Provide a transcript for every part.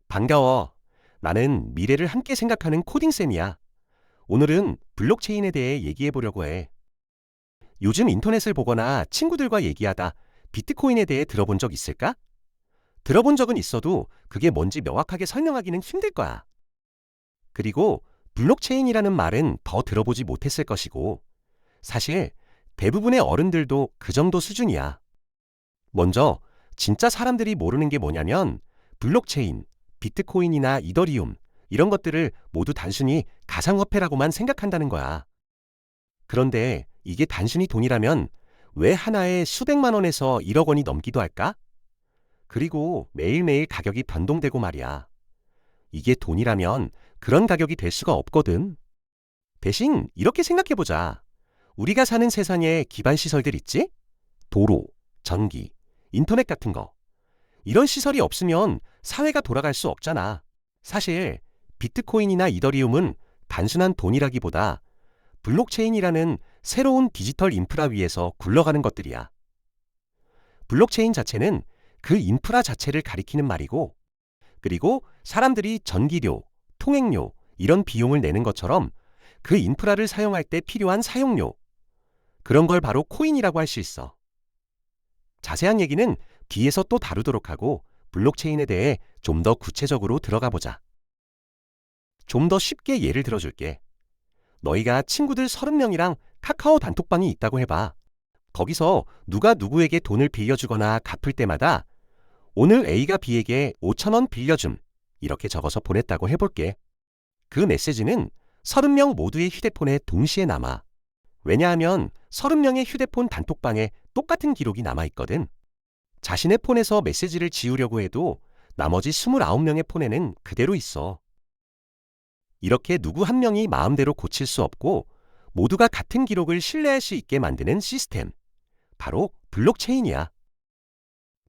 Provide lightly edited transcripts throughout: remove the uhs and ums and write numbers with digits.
반가워. 나는 미래를 함께 생각하는 코딩쌤이야. 오늘은 블록체인에 대해 얘기해 보려고 해. 요즘 인터넷을 보거나 친구들과 얘기하다 비트코인에 대해 들어본 적 있을까? 들어본 적은 있어도 그게 뭔지 명확하게 설명하기는 힘들 거야. 그리고 블록체인이라는 말은 더 들어보지 못했을 것이고, 사실 대부분의 어른들도 그 정도 수준이야. 먼저 진짜 사람들이 모르는 게 뭐냐면 블록체인, 비트코인이나 이더리움 이런 것들을 모두 단순히 가상화폐라고만 생각한다는 거야. 그런데 이게 단순히 돈이라면 왜 하나에 수백만 원에서 1억 원이 넘기도 할까? 그리고 매일매일 가격이 변동되고 말이야. 이게 돈이라면 그런 가격이 될 수가 없거든. 대신 이렇게 생각해보자. 우리가 사는 세상에 기반 시설들 있지? 도로, 전기, 인터넷 같은 거. 이런 시설이 없으면 사회가 돌아갈 수 없잖아. 사실 비트코인이나 이더리움은 단순한 돈이라기보다 블록체인이라는 새로운 디지털 인프라 위에서 굴러가는 것들이야. 블록체인 자체는 그 인프라 자체를 가리키는 말이고, 그리고 사람들이 전기료, 통행료 이런 비용을 내는 것처럼 그 인프라를 사용할 때 필요한 사용료, 그런 걸 바로 코인이라고 할 수 있어. 자세한 얘기는 뒤에서 또 다루도록 하고 블록체인에 대해 좀 더 구체적으로 들어가 보자. 좀 더 쉽게 예를 들어줄게. 너희가 친구들 30명이랑 카카오 단톡방이 있다고 해봐. 거기서 누가 누구에게 돈을 빌려주거나 갚을 때마다 오늘 A가 B에게 5,000원 빌려줌 이렇게 적어서 보냈다고 해볼게. 그 메시지는 30명 모두의 휴대폰에 동시에 남아. 왜냐하면 30명의 휴대폰 단톡방에 똑같은 기록이 남아있거든. 자신의 폰에서 메시지를 지우려고 해도 나머지 29명의 폰에는 그대로 있어. 이렇게 누구 한 명이 마음대로 고칠 수 없고 모두가 같은 기록을 신뢰할 수 있게 만드는 시스템. 바로 블록체인이야.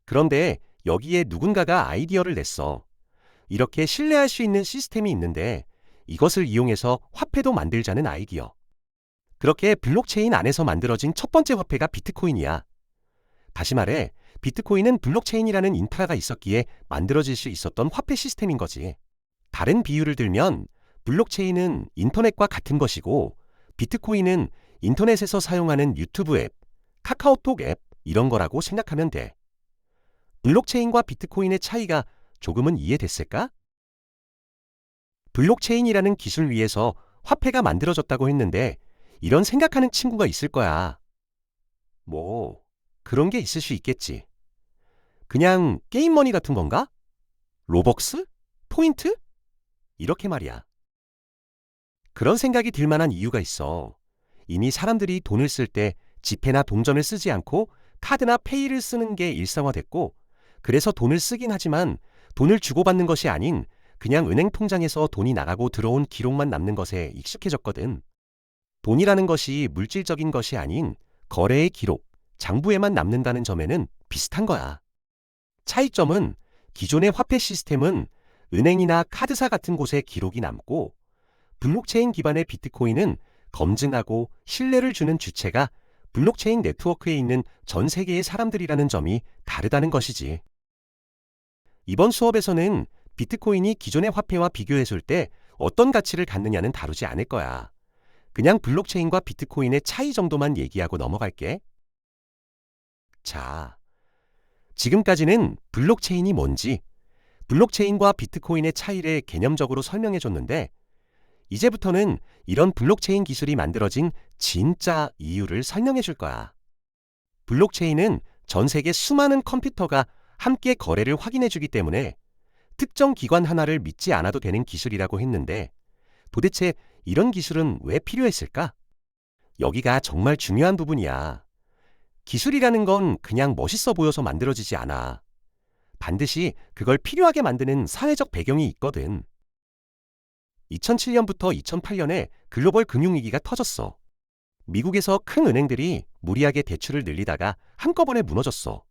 그런데 여기에 누군가가 아이디어를 냈어. 이렇게 신뢰할 수 있는 시스템이 있는데 이것을 이용해서 화폐도 만들자는 아이디어. 그렇게 블록체인 안에서 만들어진 첫 번째 화폐가 비트코인이야. 다시 말해, 비트코인은 블록체인이라는 인프라가 있었기에 만들어질 수 있었던 화폐 시스템인 거지. 다른 비유를 들면 블록체인은 인터넷과 같은 것이고 비트코인은 인터넷에서 사용하는 유튜브 앱, 카카오톡 앱 이런 거라고 생각하면 돼. 블록체인과 비트코인의 차이가 조금은 이해됐을까? 블록체인이라는 기술 위에서 화폐가 만들어졌다고 했는데 이런 생각하는 친구가 있을 거야. 뭐 그런 게 있을 수 있겠지. 그냥 게임머니 같은 건가? 로벅스? 포인트? 이렇게 말이야. 그런 생각이 들 만한 이유가 있어. 이미 사람들이 돈을 쓸 때 지폐나 동전을 쓰지 않고 카드나 페이를 쓰는 게 일상화됐고, 그래서 돈을 쓰긴 하지만 돈을 주고받는 것이 아닌 그냥 은행 통장에서 돈이 나가고 들어온 기록만 남는 것에 익숙해졌거든. 돈이라는 것이 물질적인 것이 아닌 거래의 기록, 장부에만 남는다는 점에는 비슷한 거야. 차이점은 기존의 화폐 시스템은 은행이나 카드사 같은 곳에 기록이 남고 블록체인 기반의 비트코인은 검증하고 신뢰를 주는 주체가 블록체인 네트워크에 있는 전 세계의 사람들이라는 점이 다르다는 것이지. 이번 수업에서는 비트코인이 기존의 화폐와 비교했을 때 어떤 가치를 갖느냐는 다루지 않을 거야. 그냥 블록체인과 비트코인의 차이 정도만 얘기하고 넘어갈게. 자, 지금까지는 블록체인이 뭔지, 블록체인과 비트코인의 차이를 개념적으로 설명해 줬는데, 이제부터는 이런 블록체인 기술이 만들어진 진짜 이유를 설명해 줄 거야. 블록체인은 전 세계 수많은 컴퓨터가 함께 거래를 확인해 주기 때문에 특정 기관 하나를 믿지 않아도 되는 기술이라고 했는데, 도대체 이런 기술은 왜 필요했을까? 여기가 정말 중요한 부분이야. 기술이라는 건 그냥 멋있어 보여서 만들어지지 않아. 반드시 그걸 필요하게 만드는 사회적 배경이 있거든. 2007년부터 2008년에 글로벌 금융위기가 터졌어. 미국에서 큰 은행들이 무리하게 대출을 늘리다가 한꺼번에 무너졌어.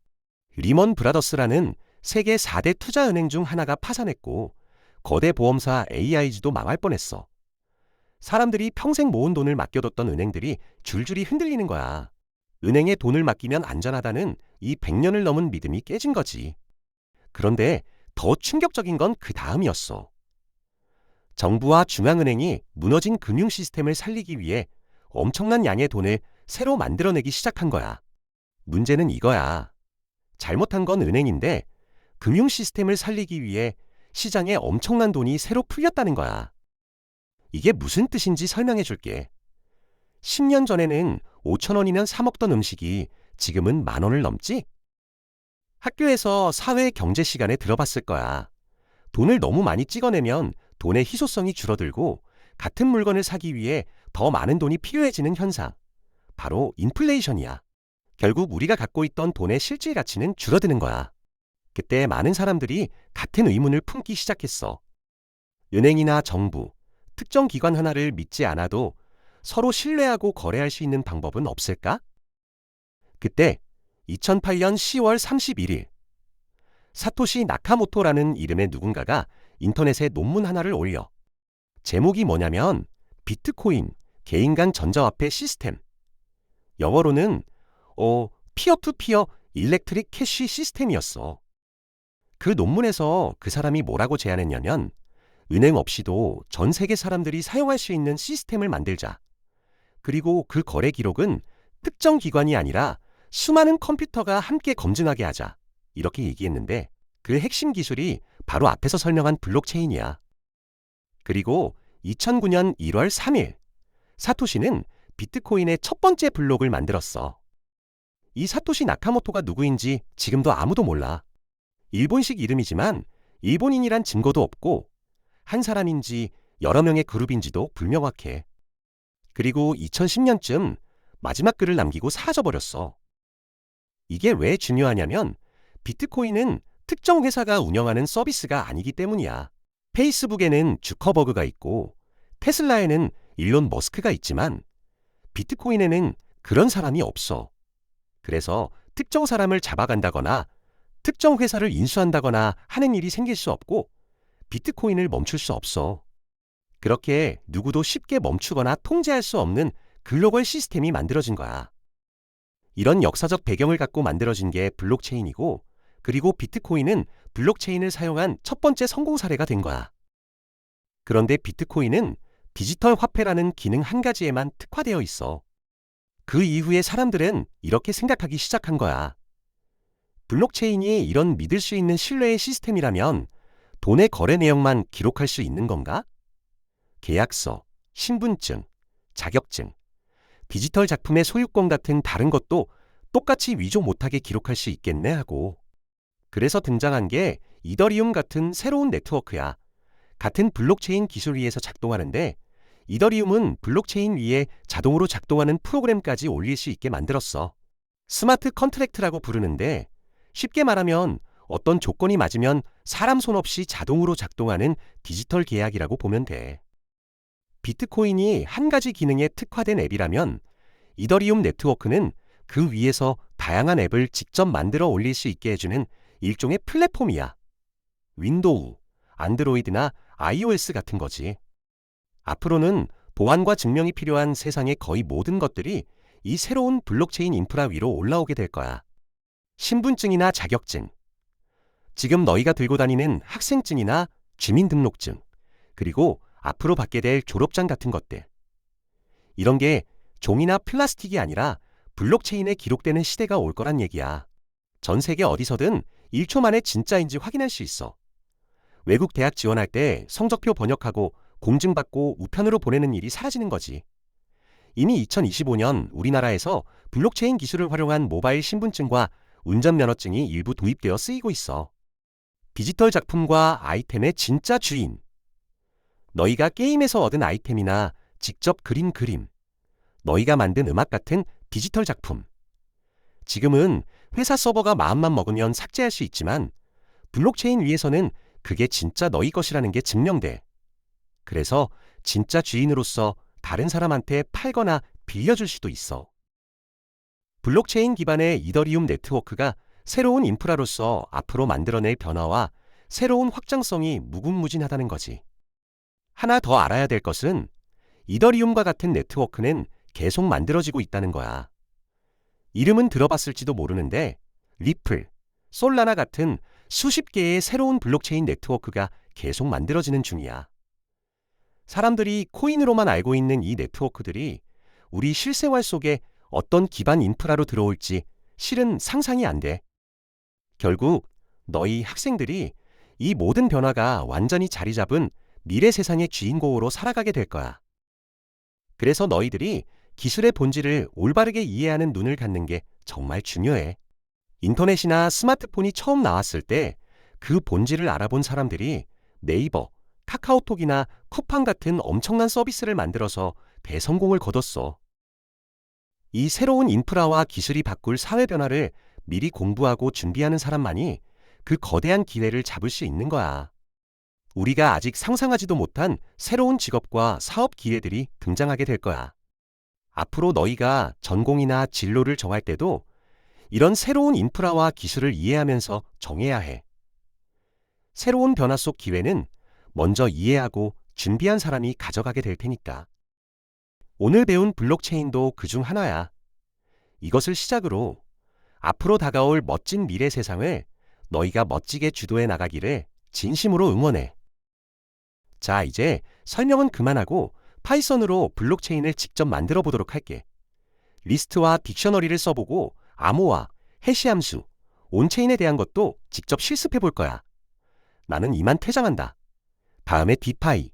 리먼 브라더스라는 세계 4대 투자은행 중 하나가 파산했고 거대 보험사 AIG도 망할 뻔했어. 사람들이 평생 모은 돈을 맡겨뒀던 은행들이 줄줄이 흔들리는 거야. 은행에 돈을 맡기면 안전하다는 이 100년을 넘은 믿음이 깨진 거지. 그런데 더 충격적인 건 그 다음이었어. 정부와 중앙은행이 무너진 금융 시스템을 살리기 위해 엄청난 양의 돈을 새로 만들어내기 시작한 거야. 문제는 이거야. 잘못한 건 은행인데 금융 시스템을 살리기 위해 시장에 엄청난 돈이 새로 풀렸다는 거야. 이게 무슨 뜻인지 설명해 줄게. 10년 전에는 5천 원이면 사 먹던 음식이 지금은 만 원을 넘지? 학교에서 사회 경제 시간에 들어봤을 거야. 돈을 너무 많이 찍어내면 돈의 희소성이 줄어들고 같은 물건을 사기 위해 더 많은 돈이 필요해지는 현상. 바로 인플레이션이야. 결국 우리가 갖고 있던 돈의 실질 가치는 줄어드는 거야. 그때 많은 사람들이 같은 의문을 품기 시작했어. 은행이나 정부, 특정 기관 하나를 믿지 않아도 서로 신뢰하고 거래할 수 있는 방법은 없을까? 그때 2008년 10월 31일 사토시 나카모토라는 이름의 누군가가 인터넷에 논문 하나를 올려. 제목이 뭐냐면 비트코인, 개인 간 전자화폐 시스템. 영어로는 피어 투피어 일렉트릭 캐시 시스템이었어. 그 논문에서 그 사람이 뭐라고 제안했냐면 은행 없이도 전 세계 사람들이 사용할 수 있는 시스템을 만들자. 그리고 그 거래 기록은 특정 기관이 아니라 수많은 컴퓨터가 함께 검증하게 하자. 이렇게 얘기했는데 그 핵심 기술이 바로 앞에서 설명한 블록체인이야. 그리고 2009년 1월 3일 사토시는 비트코인의 첫 번째 블록을 만들었어. 이 사토시 나카모토가 누구인지 지금도 아무도 몰라. 일본식 이름이지만 일본인이란 증거도 없고 한 사람인지 여러 명의 그룹인지도 불명확해. 그리고 2010년쯤 마지막 글을 남기고 사라져버렸어. 이게 왜 중요하냐면 비트코인은 특정 회사가 운영하는 서비스가 아니기 때문이야. 페이스북에는 주커버그가 있고 테슬라에는 일론 머스크가 있지만 비트코인에는 그런 사람이 없어. 그래서 특정 사람을 잡아간다거나 특정 회사를 인수한다거나 하는 일이 생길 수 없고 비트코인을 멈출 수 없어. 그렇게 누구도 쉽게 멈추거나 통제할 수 없는 글로벌 시스템이 만들어진 거야. 이런 역사적 배경을 갖고 만들어진 게 블록체인이고 그리고 비트코인은 블록체인을 사용한 첫 번째 성공 사례가 된 거야. 그런데 비트코인은 디지털 화폐라는 기능 한 가지에만 특화되어 있어. 그 이후에 사람들은 이렇게 생각하기 시작한 거야. 블록체인이 이런 믿을 수 있는 신뢰의 시스템이라면 돈의 거래 내역만 기록할 수 있는 건가? 계약서, 신분증, 자격증, 디지털 작품의 소유권 같은 다른 것도 똑같이 위조 못하게 기록할 수 있겠네 하고. 그래서 등장한 게 이더리움 같은 새로운 네트워크야. 같은 블록체인 기술 위에서 작동하는데 이더리움은 블록체인 위에 자동으로 작동하는 프로그램까지 올릴 수 있게 만들었어. 스마트 컨트랙트라고 부르는데 쉽게 말하면 어떤 조건이 맞으면 사람 손 없이 자동으로 작동하는 디지털 계약이라고 보면 돼. 비트코인이 한 가지 기능에 특화된 앱이라면 이더리움 네트워크는 그 위에서 다양한 앱을 직접 만들어 올릴 수 있게 해주는 일종의 플랫폼이야. 윈도우, 안드로이드나 iOS 같은 거지. 앞으로는 보안과 증명이 필요한 세상의 거의 모든 것들이 이 새로운 블록체인 인프라 위로 올라오게 될 거야. 신분증이나 자격증, 지금 너희가 들고 다니는 학생증이나 주민등록증, 그리고 앞으로 받게 될 졸업장 같은 것들. 이런 게 종이나 플라스틱이 아니라 블록체인에 기록되는 시대가 올 거란 얘기야. 전 세계 어디서든 1초 만에 진짜인지 확인할 수 있어. 외국 대학 지원할 때 성적표 번역하고 공증받고 우편으로 보내는 일이 사라지는 거지. 이미 2025년 우리나라에서 블록체인 기술을 활용한 모바일 신분증과 운전면허증이 일부 도입되어 쓰이고 있어. 디지털 작품과 아이템의 진짜 주인. 너희가 게임에서 얻은 아이템이나 직접 그린 그림, 너희가 만든 음악 같은 디지털 작품. 지금은 회사 서버가 마음만 먹으면 삭제할 수 있지만 블록체인 위에서는 그게 진짜 너희 것이라는 게 증명돼. 그래서 진짜 주인으로서 다른 사람한테 팔거나 빌려줄 수도 있어. 블록체인 기반의 이더리움 네트워크가 새로운 인프라로서 앞으로 만들어낼 변화와 새로운 확장성이 무궁무진하다는 거지. 하나 더 알아야 될 것은 이더리움과 같은 네트워크는 계속 만들어지고 있다는 거야. 이름은 들어봤을지도 모르는데 리플, 솔라나 같은 수십 개의 새로운 블록체인 네트워크가 계속 만들어지는 중이야. 사람들이 코인으로만 알고 있는 이 네트워크들이 우리 실생활 속에 어떤 기반 인프라로 들어올지 실은 상상이 안 돼. 결국 너희 학생들이 이 모든 변화가 완전히 자리 잡은 미래 세상의 주인공으로 살아가게 될 거야. 그래서 너희들이 기술의 본질을 올바르게 이해하는 눈을 갖는 게 정말 중요해. 인터넷이나 스마트폰이 처음 나왔을 때 그 본질을 알아본 사람들이 네이버, 카카오톡이나 쿠팡 같은 엄청난 서비스를 만들어서 대성공을 거뒀어. 이 새로운 인프라와 기술이 바꿀 사회 변화를 미리 공부하고 준비하는 사람만이 그 거대한 기회를 잡을 수 있는 거야. 우리가 아직 상상하지도 못한 새로운 직업과 사업 기회들이 등장하게 될 거야. 앞으로 너희가 전공이나 진로를 정할 때도 이런 새로운 인프라와 기술을 이해하면서 정해야 해. 새로운 변화 속 기회는 먼저 이해하고 준비한 사람이 가져가게 될 테니까. 오늘 배운 블록체인도 그중 하나야. 이것을 시작으로 앞으로 다가올 멋진 미래 세상을 너희가 멋지게 주도해 나가기를 진심으로 응원해. 자, 이제 설명은 그만하고 파이썬으로 블록체인을 직접 만들어 보도록 할게. 리스트와 딕셔너리를 써보고 암호화, 해시함수, 온체인에 대한 것도 직접 실습해 볼 거야. 나는 이만 퇴장한다. 다음에 디파이,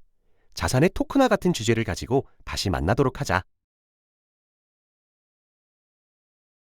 자산의 토큰화 같은 주제를 가지고 다시 만나도록 하자.